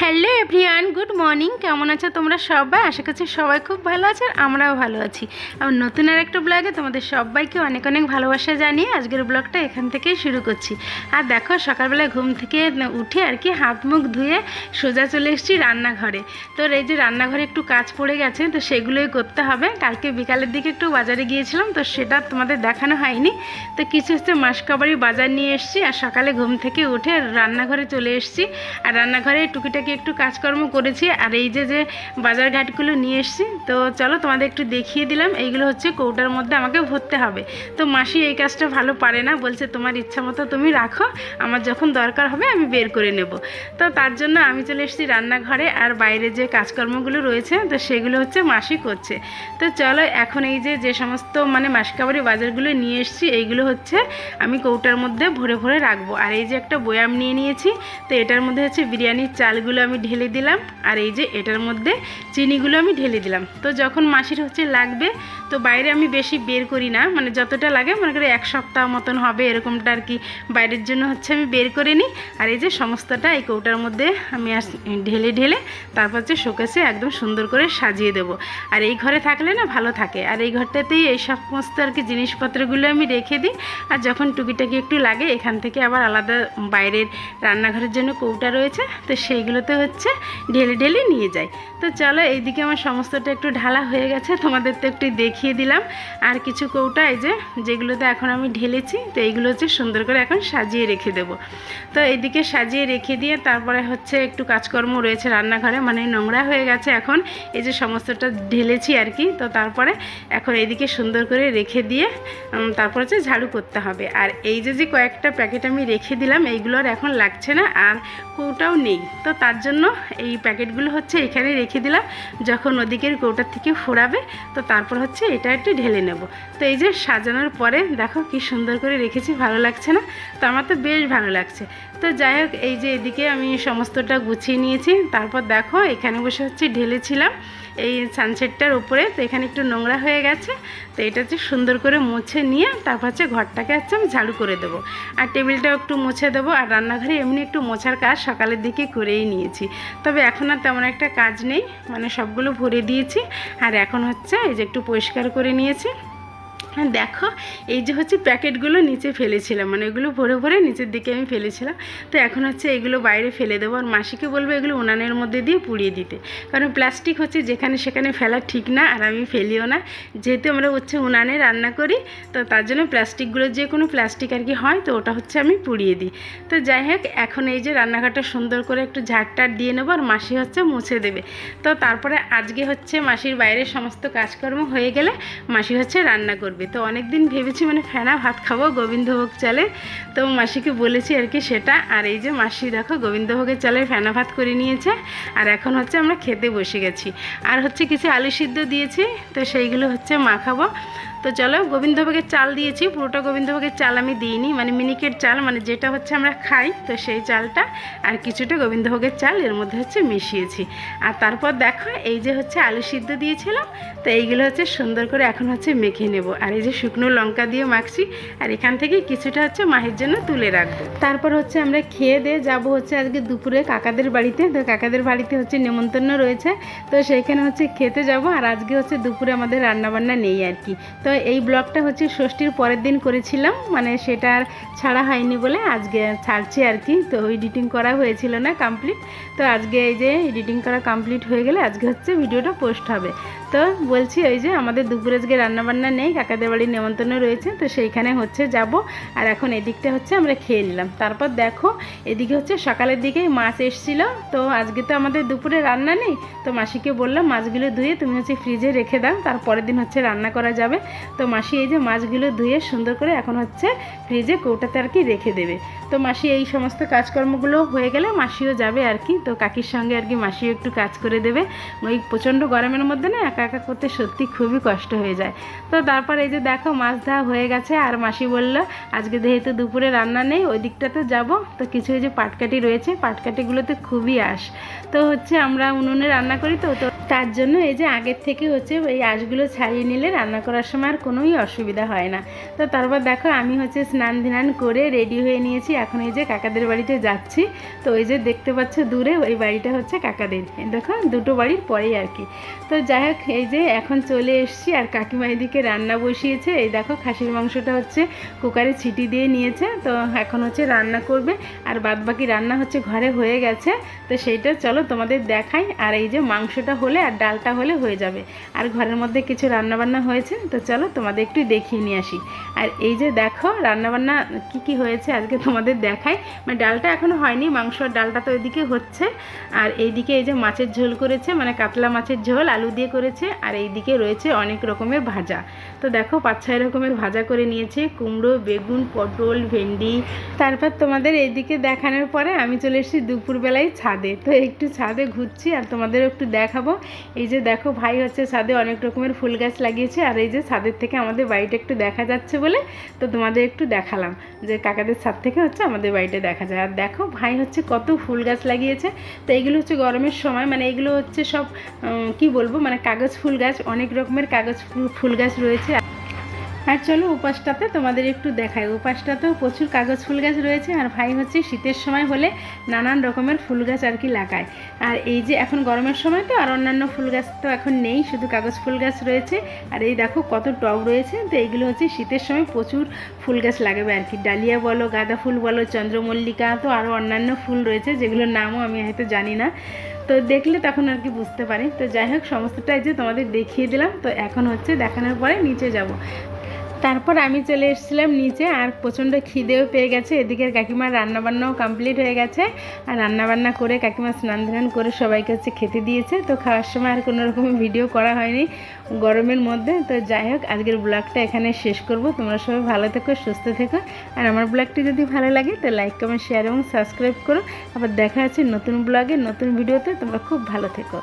Hello everyone, good morning. কেমন আছো তোমরা সবাই? আশা করছি সবাই খুব ভালো আছে আর আমরাও ভালো আছি। আর নতুন আর একটা ব্লগে তোমাদের সবাইকে অনেক অনেক ভালোবাসা জানিয়ে আজকের ব্লগটা এখান থেকেই শুরু করছি। আর দেখো, সকালবেলায় ঘুম থেকে উঠে আর কি হাত মুখ ধুয়ে সোজা চলে এসেছি রান্নাঘরে। তো এই যে রান্নাঘরে একটু কাজ পড়ে গেছে, তো সেগুলোই করতে হবে। কালকে বিকালের দিকে একটু বাজারে গিয়েছিলাম, তো সেটা তোমাদের দেখানো হয়নি। তো কিছু হচ্ছে মাসকাবারি বাজার নিয়ে এসেছি, আর সকালে ঘুম থেকে উঠে রান্নাঘরে চলে এসেছি। আর রান্নাঘরে টুকিটাকি একটু কাজকর্ম করেছি। আর এই যে বাজার ঘাটগুলো নিয়ে এসেছি, তো চলো তোমাদের একটু দেখিয়ে দিলাম। এইগুলো হচ্ছে কৌটার মধ্যে আমাকে ভরতে হবে। তো মাসি এই কাজটা ভালো পারে না, বলছে তোমার ইচ্ছা মতো তুমি রাখো, আমার যখন দরকার হবে আমি বের করে নেব। তো তার জন্য আমি চলে এসেছি রান্নাঘরে। আর বাইরে যে কাজকর্মগুলো রয়েছে তো সেগুলো হচ্ছে মাসি করছে। তো চলো এখন এই যে সমস্ত মাসকাবারি বাজারগুলো নিয়ে এসেছি, এইগুলো হচ্ছে আমি কৌটার মধ্যে ভরে ভরে রাখবো। আর এই যে একটা বয়াম নিয়ে নিয়েছি, তো এটার মধ্যে হচ্ছে বিরিয়ানির চালগুলো আমি ঢেলে দিলাম। আর এই যে এটার মধ্যে চিনিগুলো আমি ঢেলে দিলাম। তো যখন মাসির হচ্ছে লাগবে, তো বাইরে আমি বেশি বের করি না, যতটা লাগে মনে করি এক সপ্তাহ মতন হবে এরকমটা আর কি, বাইরের জন্য হচ্ছে আমি বের করে নিই। আর এই যে সমস্তটা এই কৌটার মধ্যে আমি ঢেলে ঢেলে তারপর হচ্ছে শোকেসে একদম সুন্দর করে সাজিয়ে দেবো। আর এই ঘরে থাকলে না ভালো থাকে। আর এই ঘরটাতেই এই সমস্ত আর কি জিনিসপত্রগুলো আমি রেখে দিই। আর যখন টুকিটাকি একটু লাগে, এখান থেকে আবার আলাদা বাইরের রান্নাঘরের জন্য কৌটা রয়েছে, তো সেইগুলোতে হচ্ছে ঢেলে ঢেলে নিয়ে যাই। তো চলো এইদিকে আমার সমস্তটা একটু ঢালা হয়ে গেছে, তোমাদের তো একটু দেখিয়ে দিলাম। আর কিছু কৌটা এই যেগুলোতে এখন আমি ঢেলেছি, তো এইগুলো হচ্ছে সুন্দর করে এখন সাজিয়ে রেখে দেবো। তো এইদিকে সাজিয়ে রেখে দিয়ে তারপরে হচ্ছে একটু কাজকর্ম রয়েছে রান্নাঘরে, নোংরা হয়ে গেছে এখন, এই যে সমস্তটা ঢেলেছি আর কি। তো তারপরে এখন এইদিকে সুন্দর করে রেখে দিয়ে তারপর হচ্ছে ঝাড়ু করতে হবে। আর এই যে কয়েকটা প্যাকেট আমি রেখে দিলাম, এইগুলো আর এখন লাগছে না, আর কৌটাও নেই। তো তার জন্য এই প্যাকেটগুলো হচ্ছে এখানে রেখে দিলাম, যখন ওদিকের কৌটার থেকে ফোরাবে তো তারপর হচ্ছে এটা একটু ঢেলে নেব। তো এই যে সাজানোর পরে দেখো কি সুন্দর করে রেখেছি, ভালো লাগছে না? তো আমার তো বেশ ভালো লাগছে। তো যাই হোক, এই যে এদিকে আমি সমস্তটা গুছিয়ে নিয়েছি। তারপর দেখো এখানে বসে হচ্ছে ঢেলেছিলাম এই সানসেটটার উপরে, তো এখানে একটু নোংরা হয়ে গেছে। তো এটা হচ্ছে সুন্দর করে মুছে নিয়ে তারপর হচ্ছে ঘরটাকে হচ্ছে আমি ঝাড়ু করে দেবো। আর টেবিলটাও একটু মুছে দেবো। আর রান্নাঘরে এমনি একটু মোছার কাজ সকালের দিকে করেই নিয়েছি, তবে এখন আর তেমন একটা কাজ নেই, সবগুলো ভরে দিয়েছি। আর এখন হচ্ছে এই যে একটু পরিষ্কার করে নিয়েছি। দেখো এই যে হচ্ছে প্যাকেটগুলো নিচে ফেলেছিলাম, এগুলো ভরে ভরে নিচের দিকে আমি ফেলেছিলাম। তো এখন হচ্ছে এগুলো বাইরে ফেলে দেবো। আর মাসিকে বলবো এগুলো উনানের মধ্যে দিয়ে পুড়িয়ে দিতে, কারণ প্লাস্টিক হচ্ছে যেখানে সেখানে ফেলা ঠিক না, আর আমি ফেলিও না, যেহেতু আমরা হচ্ছে উনানে রান্না করি। তো তার জন্য প্লাস্টিকগুলো যে কোনো প্লাস্টিক আর কি হয়, তো ওটা হচ্ছে আমি পুড়িয়ে দিই। তো যাই হোক, এখন এই যে রান্নাঘরটা সুন্দর করে একটু ঝাড়টার দিয়ে নেবো, আর মাসি হচ্ছে মুছে দেবে। তো তারপরে আজকে হচ্ছে মাসির বাইরের সমস্ত কাজকর্ম হয়ে গেলে মাসি হচ্ছে রান্না করবে। তো অনেক দিন ভেবেছি ফেনা ভাত খাবো গোবিন্দভোগ চালে, তো মাসিকে বলেছি আর কি সেটা। আর এই যে মাসি দেখো গোবিন্দভোগের চালের ফেনা ভাত করে নিয়েছে। আর এখন হচ্ছে আমরা খেতে বসে গেছি। আর হচ্ছে কিছু আলু সিদ্ধ দিয়েছি, তো সেইগুলো হচ্ছে মাখাবো। তো চলো, গোবিন্দভোগের চাল দিয়েছি, পুরোটা গোবিন্দভোগের চাল আমি দিইনি, মিনিকেট চাল, যেটা হচ্ছে আমরা খাই, তো সেই চালটা আর কিছুটা গোবিন্দভোগের চাল এর মধ্যে হচ্ছে মিশিয়েছি। আর তারপর দেখো এই যে হচ্ছে আলু সিদ্ধ দিয়েছিলাম, তো এইগুলো হচ্ছে সুন্দর করে এখন হচ্ছে মেখে নেব। আর এই যে শুকনো লঙ্কা দিয়ে মাখছি, আর এখান থেকে কিছুটা হচ্ছে মাহির জন্য তুলে রাখবো। তারপর হচ্ছে আমরা খেয়ে দিয়ে যাবো হচ্ছে আজকে দুপুরে কাকাদের বাড়িতে। তো কাকাদের বাড়িতে হচ্ছে নেমন্তন্ন রয়েছে, তো সেইখানে হচ্ছে খেতে যাব। আর আজকে হচ্ছে দুপুরে আমাদের রান্নাবান্না নেই আর কি। তো এই ব্লগটা হচ্ছে ষষ্ঠীর পরের দিন করেছিলাম, সেটা আর ছাড়া হয়নি বলে আজকে ছাড়ছি আর কি। তো এডিটিং করা হয়েছিল না কমপ্লিট, তো আজকে এই যে এডিটিং করা কমপ্লিট হয়ে গেলে আজকে হচ্ছে ভিডিওটা পোস্ট হবে। তো বলছি ওই যে আমাদের দুপুরে আজকে রান্নাবান্না নেই, কাকাদের বাড়ির নেমন্তন্ন রয়েছে, তো সেইখানে হচ্ছে যাব। আর এখন এদিকটা হচ্ছে আমরা খেয়ে নিলাম। তারপর দেখো এদিকে হচ্ছে সকালের দিকেই মাছ এসছিল, তো আজকে তো আমাদের দুপুরে রান্না নেই, তো মাসিকে বললাম মাছগুলো ধুয়ে তুমি হচ্ছে ফ্রিজে রেখে দাও, তারপরের দিন হচ্ছে রান্না করা যাবে। তো মাসি এই যে মাছগুলো ধুয়ে সুন্দর করে এখন হচ্ছে ফ্রিজে কৌটাতে আর কি রেখে দেবে। তো মাসি এই সমস্ত কাজকর্মগুলো হয়ে গেলে মাসিও যাবে আর কি, তো কাকির সঙ্গে আর কি মাসিও একটু কাজ করে দেবে। ওই প্রচণ্ড গরমের মধ্যে না একা একা করতে সত্যি খুবই কষ্ট হয়ে যায়। তো তারপর এই যে দেখো মাছ ধোয়া হয়ে গেছে। আর মাসি বলল আজকে যেহেতু দুপুরে রান্না নেই, ওই দিকটাতে যাব, তো কিছু এই যে পাটকাঠি রয়েছে, পাটকাঠিগুলোতে খুবই আঁশ, তো হচ্ছে আমরা উনুনে রান্না করি, তো তার জন্য এই যে আগের থেকে হচ্ছে এই আঁশগুলো ছাড়িয়ে নিলে রান্না করার সময় আর কোনোই অসুবিধা হয় না। তো তারপর দেখো আমি হচ্ছে স্নান ধ্যান করে রেডি হয়ে নিয়েছি। এখন এই যে কাকাদের বাড়িতে যাচ্ছি। তো ওই যে দেখতে পাচ্ছ দূরে ওই বাড়িটা হচ্ছে কাকাদের, দেখো দুটো বাড়ির পরেই আর কি। তো যাই হোক এই যে এখন চলে এসেছি, আর কাকিমা এদিকে রান্না বসিয়েছে। এই দেখো খাসির মাংসটা হচ্ছে কুকারে ছিটি দিয়ে নিয়েছে, তো এখন হচ্ছে রান্না করবে। আর বাদ বাকি রান্না হচ্ছে ঘরে হয়ে গেছে, তো সেইটা চলো তোমাদের দেখাই। আর এই যে মাংসটা হলে আর ডালটা হলে হয়ে যাবে, আর ঘরের মধ্যে কিছু রান্নাবান্না হয়েছে, তো চলো তোমাদের একটু দেখিয়ে নিয়ে আসি। আর এই যে দেখো রান্নাবান্না কি কি হয়েছে আজকে তোমাদের দেখাই। মানে ডালটা এখনও হয়নি, মাংস আর ডালটা তো ওইদিকে হচ্ছে। আর এইদিকে এই যে মাছের ঝোল করেছে, মানে কাতলা মাছের ঝোল আলু দিয়ে করেছে। আর এইদিকে রয়েছে অনেক রকমের ভাজা। তো দেখো 5-6 রকমের ভাজা করে নিয়েছে, কুমড়ো, বেগুন, পটল, ভেন্ডি। তারপর তোমাদের এইদিকে দেখানোর পরে আমি চলে এসেছি দুপুরবেলায় ছাদে। তো একটু ছাদে ঘুরছি আর তোমাদেরও একটু দেখাবো। এই যে দেখো ভাই হচ্ছে ছাদে অনেক রকমের ফুল গাছ লাগিয়েছে, আর এই যে ছাদের থেকে আমাদের বাড়িটা একটু দেখা যাচ্ছে বলে তো তোমাদের একটু দেখালাম যে কাকাদের ছাদ থেকে হচ্ছে আমাদের বাড়িটা দেখা যায়। আর দেখো ভাই হচ্ছে কত ফুল গাছ লাগিয়েছে। তো এইগুলো হচ্ছে গরমের সময়, মানে এগুলো হচ্ছে সব কি বলবো, মানে কাগজ ফুল গাছ, অনেক রকমের কাগজ ফুল গাছ রয়েছে। আর চলো উপাসটাতে তোমাদের একটু দেখাই, উপাসটাতেও প্রচুর কাগজ ফুল গাছ রয়েছে। আর ভাই হচ্ছে শীতের সময় হলে নানান রকমের ফুল গাছ আর কি লাগায়। আর এই যে এখন গরমের সময় তো আর অন্যান্য ফুল গাছ তো এখন নেই, শুধু কাগজ ফুল গাছ রয়েছে। আর এই দেখো কত টব রয়েছে। তো এইগুলো হচ্ছে শীতের সময় প্রচুর ফুল গাছ লাগাবে আর কি, ডালিয়া বলো, গাঁদা ফুল বলো, চন্দ্রমল্লিকা, তো আরও অন্যান্য ফুল রয়েছে যেগুলোর নামও আমি হয়তো জানি না। তো দেখলে তখন আর কি বুঝতে পারি। তো যাই হোক সমস্তটাই যে তোমাদের দেখিয়ে দিলাম। তো এখন হচ্ছে দেখানোর পরে নিচে যাব। তারপর আমি চলে এসেছিলাম নিচে, আর প্রচণ্ড খিদেও পেয়ে গেছে। এদিকের কাকিমার রান্নাবান্নাও কমপ্লিট হয়ে গেছে, আর রান্নাবান্না করে কাকিমা স্নান ধান করে সবাইকে হচ্ছে খেতে দিয়েছে। তো খাওয়ার সময় আর কোনো রকম ভিডিও করা হয়নি গরমের মধ্যে। তো যাই হোক আজকের ব্লগটা এখানে শেষ করব। তোমরা সবাই ভালো থেকো, সুস্থ থেকো। আর আমার ব্লগটি যদি ভালো লাগে তো লাইক, কমেন্ট, শেয়ার এবং সাবস্ক্রাইব করো। আবার দেখা আছে নতুন ব্লগে, নতুন ভিডিওতে। তোমরা খুব ভালো থেকো।